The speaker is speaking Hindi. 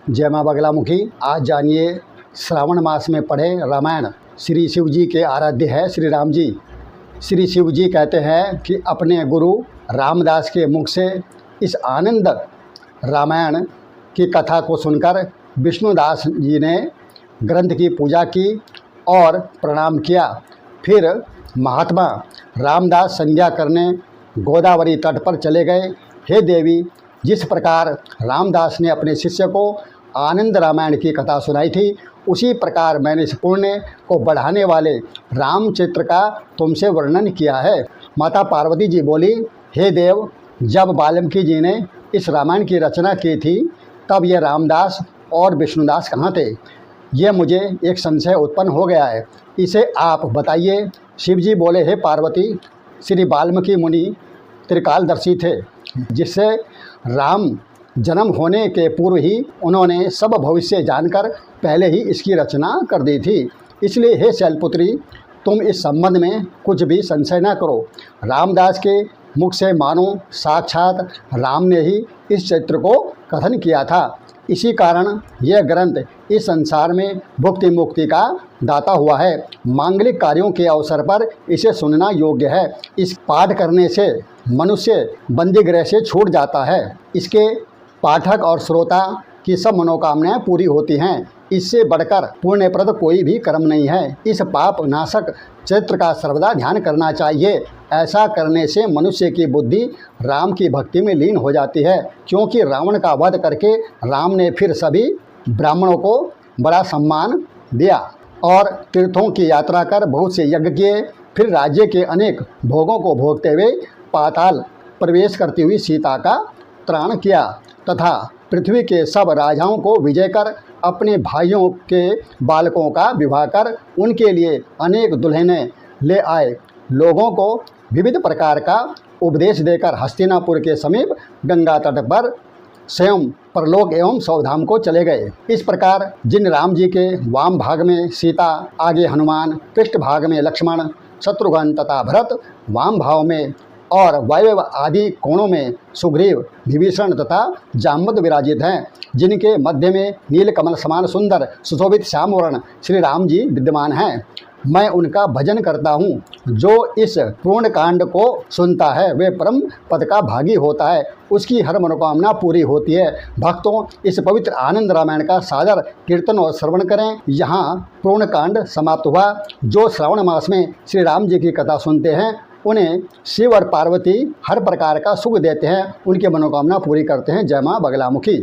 जय माँ बगलामुखी। आज जानिए श्रावण मास में पढ़े रामायण। श्री शिव जी के आराध्य है श्री राम जी। श्री शिव जी कहते हैं कि अपने गुरु रामदास के मुख से इस आनंद रामायण की कथा को सुनकर विष्णुदास जी ने ग्रंथ की पूजा की और प्रणाम किया। फिर महात्मा रामदास संध्या करने गोदावरी तट पर चले गए। हे देवी, जिस प्रकार रामदास ने अपने शिष्य को आनंद रामायण की कथा सुनाई थी, उसी प्रकार मैंने इस पुण्य को बढ़ाने वाले रामचरित्र का तुमसे वर्णन किया है। माता पार्वती जी बोली, हे देव, जब वाल्मीकि जी ने इस रामायण की रचना की थी तब ये रामदास और विष्णुदास कहाँ थे? ये मुझे एक संशय उत्पन्न हो गया है, इसे आप बताइए। शिव जी बोले, हे पार्वती, श्री वाल्मीकि मुनि त्रिकालदर्शी थे, जिससे राम जन्म होने के पूर्व ही उन्होंने सब भविष्य जानकर पहले ही इसकी रचना कर दी थी। इसलिए हे शैलपुत्री, तुम इस संबंध में कुछ भी संशय न करो। रामदास के मुख से मानो साक्षात राम ने ही इस चरित्र को कथन किया था। इसी कारण यह ग्रंथ इस संसार में भुक्ति मुक्ति का दाता हुआ है। मांगलिक कार्यों के अवसर पर इसे सुनना योग्य है। इस पाठ करने से मनुष्य बंदीगृह से छूट जाता है। इसके पाठक और श्रोता की सब मनोकामनाएं पूरी होती हैं। इससे बढ़कर पुण्यप्रद कोई भी कर्म नहीं है। इस पाप नाशक चरित्र का सर्वदा ध्यान करना चाहिए। ऐसा करने से मनुष्य की बुद्धि राम की भक्ति में लीन हो जाती है, क्योंकि रावण का वध करके राम ने फिर सभी ब्राह्मणों को बड़ा सम्मान दिया और तीर्थों की यात्रा कर बहुत से यज्ञ किए। फिर राज्य के अनेक भोगों को भोगते हुए पाताल प्रवेश करती हुई सीता का त्राण किया तथा पृथ्वी के सब राजाओं को विजय कर अपने भाइयों के बालकों का विवाह कर उनके लिए अनेक दुल्हनें ले आए। लोगों को विविध प्रकार का उपदेश देकर हस्तिनापुर के समीप गंगा तट पर स्वयं परलोक एवं सौधाम को चले गए। इस प्रकार जिन राम जी के वाम भाग में सीता, आगे हनुमान, पृष्ठ भाग में लक्ष्मण, शत्रुघ्न तथा भरत, वाम भाव में और वायव्य आदि कोणों में सुग्रीव, विभीषण तथा जामवंत विराजित हैं, जिनके मध्य में नीलकमल समान सुंदर सुशोभित श्यामवर्ण श्री राम जी विद्यमान हैं। मैं उनका भजन करता हूँ। जो इस पूर्ण कांड को सुनता है वे परम पद का भागी होता है, उसकी हर मनोकामना पूरी होती है। भक्तों, इस पवित्र आनंद रामायण का सादर कीर्तन और श्रवण करें। यहाँ पूर्ण कांड समाप्त हुआ। जो श्रावण मास में श्री राम जी की कथा सुनते हैं उन्हें शिव और पार्वती हर प्रकार का सुख देते हैं, उनकी मनोकामना पूरी करते हैं। जय माँ बगलामुखी।